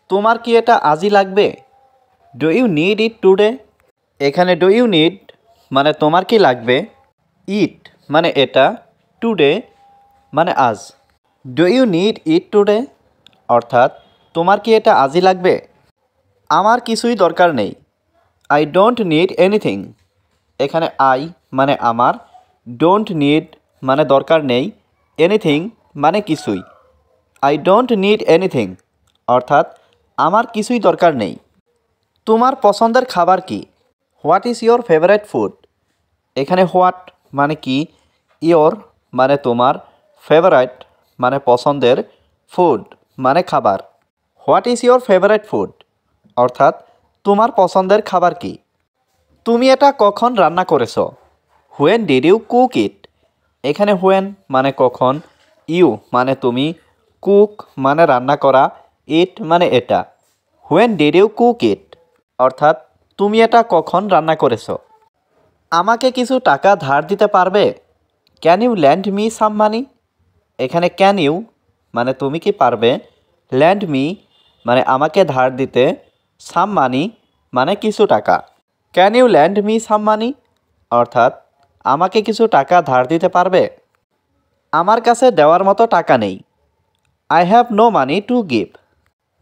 তোমার কি এটা আজই লাগবে? Do you need it today? এখানে ডু ইউ নিড মানে তোমার কি লাগবে, ইট মানে এটা, টুডে মানে আজ। Do you need it today অর্থাৎ তোমার কি এটা আজই লাগবে? আমার কিছুই দরকার নেই, আই ডোন্ট নিড এনিথিং। এখানে আই মানে আমার, ডোন্ট নিড মানে দরকার নেই, এনিথিং মানে কিছুই। আই ডোন্ট নিড এনিথিং অর্থাৎ আমার কিছুই দরকার নেই। তোমার পছন্দের খাবার কি? What is your favourite food? এখানে হোয়াট মানে কি, ইয়োর মানে তোমার, ফেভারিট মানে পছন্দের, ফুড মানে খাবার। What is your favourite food অর্থাৎ তোমার পছন্দের খাবার কি? তুমি এটা কখন রান্না করেছো? When did you cook it? এখানে হোয়েন মানে কখন, ইউ মানে তুমি, কুক মানে রান্না করা, ইট মানে এটা। When did you cook it অর্থাৎ তুমি এটা কখন রান্না করেছো? আমাকে কিছু টাকা ধার দিতে পারবে? Can you lend me some money? এখানে ক্যান ইউ মানে তুমি কি পারবে, ল্যান্ড মি মানে আমাকে ধার দিতে, সাম মানি মানে কিছু টাকা। Can you lend me some money অর্থাৎ আমাকে কিছু টাকা ধার দিতে পারবে? আমার কাছে দেওয়ার মতো টাকা নেই, I have no money to give.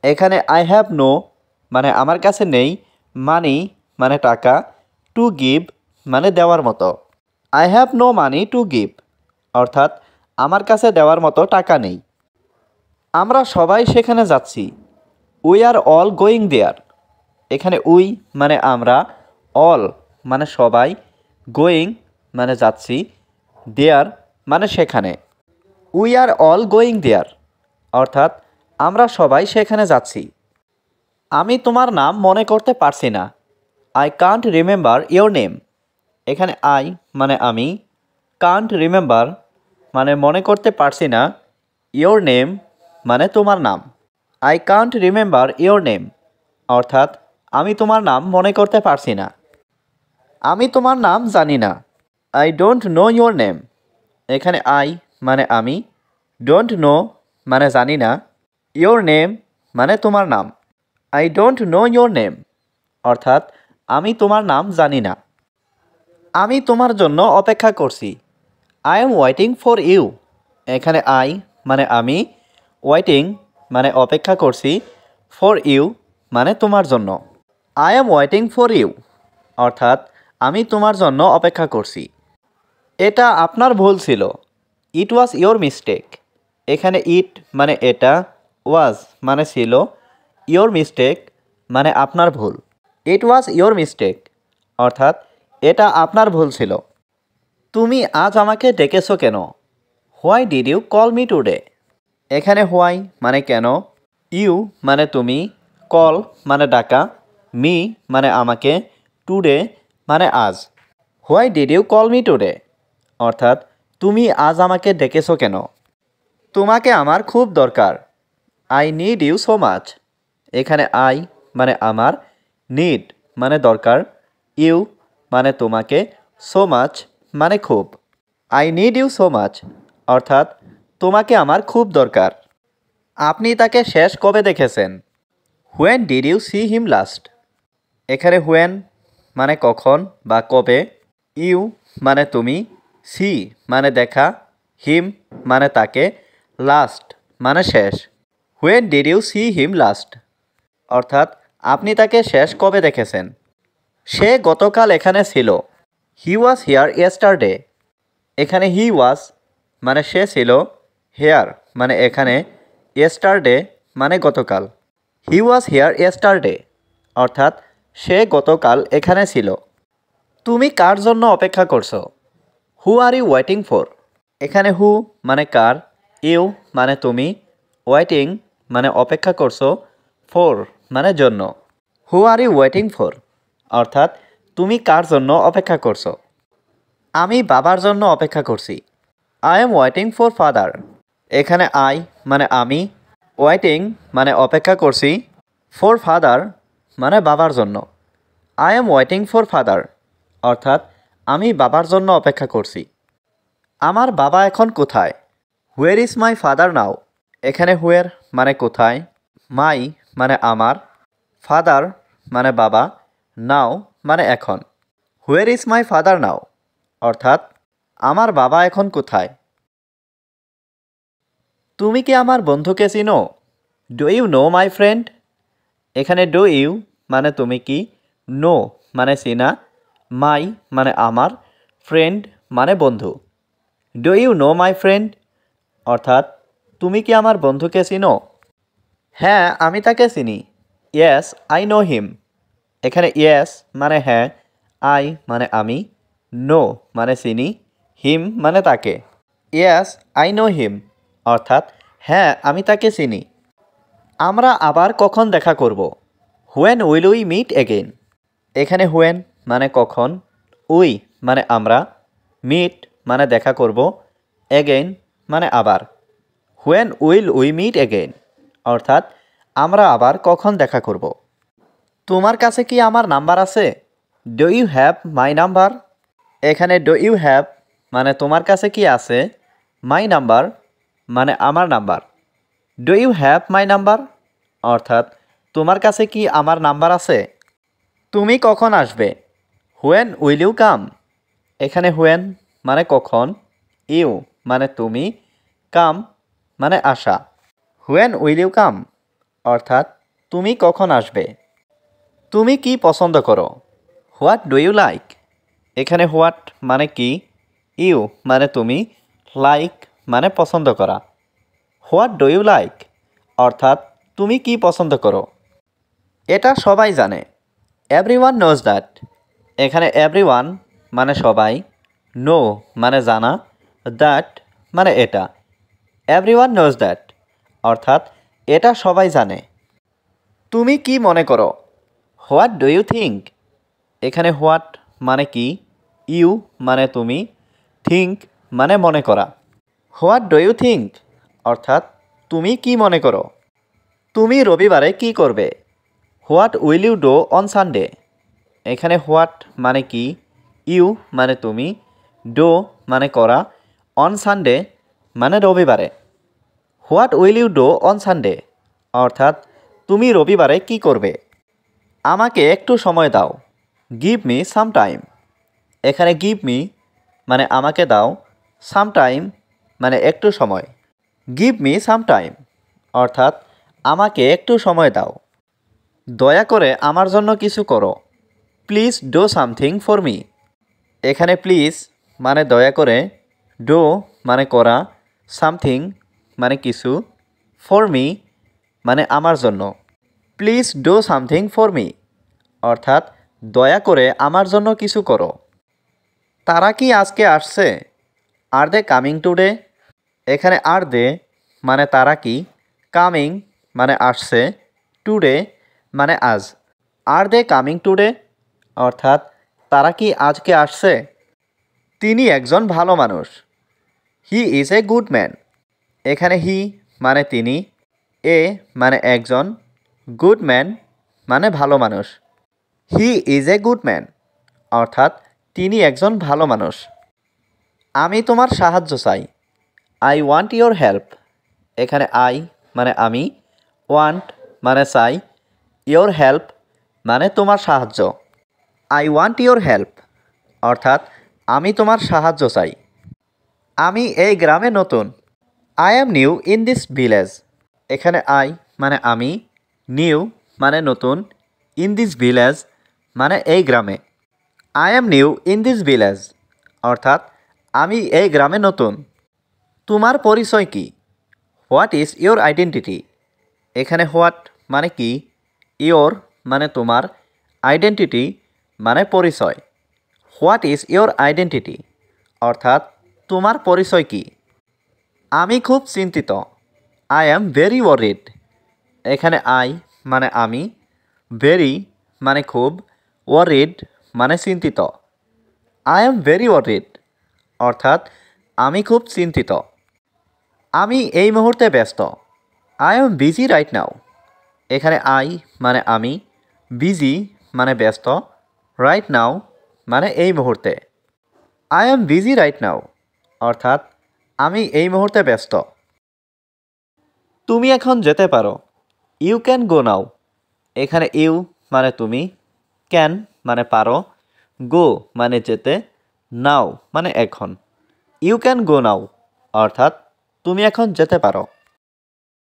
এখানে আই হ্যাভ নো মানে আমার কাছে নেই, মানি মানে টাকা, টু গিভ মানে দেওয়ার মতো। I have no money to give অর্থাৎ আমার কাছে দেওয়ার মতো টাকা নেই। আমরা সবাই সেখানে যাচ্ছি, we are all going there. এখানে উই মানে আমরা, অল মানে সবাই, গোয়িং মানে যাচ্ছি, দেয়ার মানে সেখানে। We are all going there অর্থাৎ আমরা সবাই সেখানে যাচ্ছি। আমি তোমার নাম মনে করতে পারছি না, I can't remember your name. এখানে আই মানে আমি, কান্ট রিমেম্বার মানে মনে করতে পারছি না, ইয়োর নেম মানে তোমার নাম। I can't remember your name অর্থাৎ আমি তোমার নাম মনে করতে পারছি না। আমি তোমার নাম জানি না, I don't know your name. এখানে আই মানে আমি, ডোন্ট নো মানে জানি না, ইয়োর নেম মানে তোমার নাম। I don't know your name অর্থাৎ আমি তোমার নাম জানি না। আমি তোমার জন্য অপেক্ষা করছি, I am waiting for you. এখানে আই মানে আমি, ওয়েটিং মানে অপেক্ষা করছি, ফর ইউ মানে তোমার জন্য। I am waiting for you অর্থাৎ আমি তোমার জন্য অপেক্ষা করছি। এটা আপনার ভুল ছিল, ইট ওয়াজ ইয়োর মিস্টেক। এখানে ইট মানে এটা, ওয়াজ মানে ছিল, ইয়োর মিস্টেক মানে আপনার ভুল। ইট ওয়াজ ইয়োর মিস্টেক অর্থাৎ এটা আপনার ভুল ছিল। তুমি আজ আমাকে ডেকেছো কেন? Why did you call me today? এখানে হোয়াই মানে কেন, ইউ মানে তুমি, কল মানে ডাকা, মি মানে আমাকে, টুডে মানে আজ। Why did you call me today অর্থাৎ তুমি আজ আমাকে ডেকেছো কেন? তোমাকে আমার খুব দরকার, I need you so much. এখানে আই মানে আমার, নিড মানে দরকার, ইউ মানে তোমাকে, সো মাচ মানে খুব। I need you so much অর্থাৎ তোমাকে আমার খুব দরকার। আপনি তাকে শেষ কবে দেখেছেন? When did you see him last? এখানে হোয়েন মানে কখন বা কবে, ইউ মানে তুমি, সি মানে দেখা, হিম মানে তাকে, লাস্ট মানে শেষ। When did you see him last অর্থাৎ আপনি তাকে শেষ কবে দেখেছেন? সে গতকাল এখানে ছিল, হি ওয়াজ হিয়ার ইয়েস্টারডে। এখানে হি ওয়াজ মানে সে ছিল, হেয়ার মানে এখানে, ইয়েস্টারডে মানে গতকাল। হি ওয়াজ হিয়ার ইয়েস্টারডে অর্থাৎ সে গতকাল এখানে ছিল। তুমি কার জন্য অপেক্ষা করছো? হু আর ইউ ওয়েটিং ফর? এখানে হু মানে কার, ইউ মানে তুমি, ওয়েটিং মানে অপেক্ষা করছো, ফর মানে জন্য। হু আর ইউ ওয়েটিং ফর অর্থাৎ তুমি কার জন্য অপেক্ষা করছো? আমি বাবার জন্য অপেক্ষা করছি, I am waiting for father. এখানে আই মানে আমি, ওয়েটিং মানে অপেক্ষা করছি, ফর ফাদার মানে বাবার জন্য। I am waiting for father অর্থাৎ আমি বাবার জন্য অপেক্ষা করছি। আমার বাবা এখন কোথায়? হোয়ার ইজ মাই ফাদার নাও? এখানে হোয়ার মানে কোথায়, মাই মানে আমার, ফাদার মানে বাবা, নাও মানে এখন। হুয়ার ইজ মাই ফাদার নাও অর্থাৎ আমার বাবা এখন কোথায়। তুমি কি আমার বন্ধুকে চিনো? Do you know my friend? এখানে ডু ইউ মানে তুমি কি, নো মানে চিনা, মাই মানে আমার, ফ্রেন্ড মানে বন্ধু। Do you know my friend অর্থাৎ তুমি কি আমার বন্ধুকে চিনো? হ্যাঁ আমি তাকে চিনি। Yes I know him. এখানে ইয়েস মানে হ্যাঁ, আই মানে আমি, নো মানে চিনি, হিম মানে তাকে। ইয়েস আই নো হিম অর্থাৎ হ্যাঁ আমি তাকে চিনি। আমরা আবার কখন দেখা করব? When will we meet again? এখানে হোয়েন মানে কখন, উই মানে আমরা, মিট মানে দেখা করব, এগেইন মানে আবার। When will we meet again অর্থাৎ আমরা আবার কখন দেখা করব। তোমার কাছে কি আমার নাম্বার আছে? Do you have my number? এখানে ডু ইউ হ্যাভ মানে তোমার কাছে কি আছে, মাই নাম্বার মানে আমার number. Do you have my number অর্থাৎ তোমার কাছে কি আমার নাম্বার আছে? তুমি কখন আসবে? When will you come? এখানে হোয়েন মানে কখন, ইউ মানে তুমি, কাম মানে আসা। হোয়েন উইল ইউ কাম অর্থাৎ তুমি কখন আসবে? তুমি কি পছন্দ করো? What do you like? এখানে হোয়াট মানে কি, ইউ মানে তুমি, লাইক মানে পছন্দ করা। হোয়াট ডু ইউ লাইক অর্থাৎ তুমি কি পছন্দ করো? এটা সবাই জানে। Everyone knows that. এখানে এভরিওয়ান মানে সবাই, নো মানে জানা, দ্যাট মানে এটা। এভরিওয়ান নোজ দ্যাট অর্থাৎ এটা সবাই জানে। তুমি কি মনে করো? What do you think? এখানে হোয়াট মানে কি, ইউ মানে তুমি, থিঙ্ক মানে মনে করা। হোয়াট ডু ইউ থিঙ্ক অর্থাৎ তুমি কি মনে করো? তুমি রবিবারে কি করবে? What will you do on Sunday? এখানে হোয়াট মানে কি, ইউ মানে তুমি, ডু মানে করা, অন সানডে মানে রবিবারে। What will you do on Sunday অর্থাৎ তুমি রবিবারে কি করবে? আমাকে একটু সময় দাও। Give me some time. এখানে গিভ মি মানে আমাকে দাও, সাম টাইম মানে একটু সময়। গিভ মি সাম টাইম অর্থাৎ আমাকে একটু সময় দাও। দয়া করে আমার জন্য কিছু করো। Please do something for me. এখানে প্লিজ মানে দয়া করে, ডু মানে করা, সামথিং মানে কিছু, ফর মি মানে আমার জন্য। Please do something for me অর্থাৎ দয়া করে আমার জন্য কিছু করো। তারা কি আজকে আসছে? আর দে কামিং টুডে? এখানে আর দে মানে তারা কি, কামিং মানে আসছে, টুডে মানে আজ। আর দে কামিং টুডে অর্থাৎ তারা কি আজকে আসছে? তিনি একজন ভালো মানুষ। He is a good man. এখানে হি মানে তিনি, এ মানে একজন, গুড ম্যান মানে ভালো মানুষ। He is a good man অর্থাৎ তিনি একজন ভালো মানুষ। আমি তোমার সাহায্য চাই। I want your help. এখানে আই মানে আমি, ওয়ান্ট মানে চাই, ইয়োর হেল্প মানে তোমার সাহায্য। আই ওয়ান্ট ইয়োর হেল্প অর্থাৎ আমি তোমার সাহায্য চাই। আমি এই গ্রামে নতুন। I am new in this village. এখানে আই মানে আমি, নিউ মানে নতুন, ইন দিস ভিলেজ মানে এই গ্রামে। I am new in this village অর্থাৎ আমি এই গ্রামে নতুন। তোমার পরিচয় কি? What is your identity? এখানে হোয়াট মানে কি, ইয়োর মানে তোমার, আইডেন্টিটি মানে পরিচয়। হোয়াট ইজ ইয়োর আইডেন্টিটি অর্থাৎ তোমার পরিচয় কি? আমি খুব চিন্তিত। I am very worried. এখানে আই মানে আমি, ভেরি মানে খুব, ওয়ারিড মানে চিন্তিত। আই অ্যাম ভেরি ওয়ারিড অর্থাৎ আমি খুব চিন্তিত। আমি এই মুহূর্তে ব্যস্ত। I am busy right now. এখানে আই মানে আমি, বিজি মানে ব্যস্ত, রাইট নাও মানে এই মুহূর্তে। I am busy right now অর্থাৎ আমি এই মুহূর্তে ব্যস্ত। তুমি এখন যেতে পারো। ইউ ক্যান গো নাও। এখানে ইউ মানে তুমি, ক্যান মানে পারো, গো মানে যেতে, নাও মানে এখন। ইউ ক্যান গো নাও অর্থাৎ তুমি এখন যেতে পারো।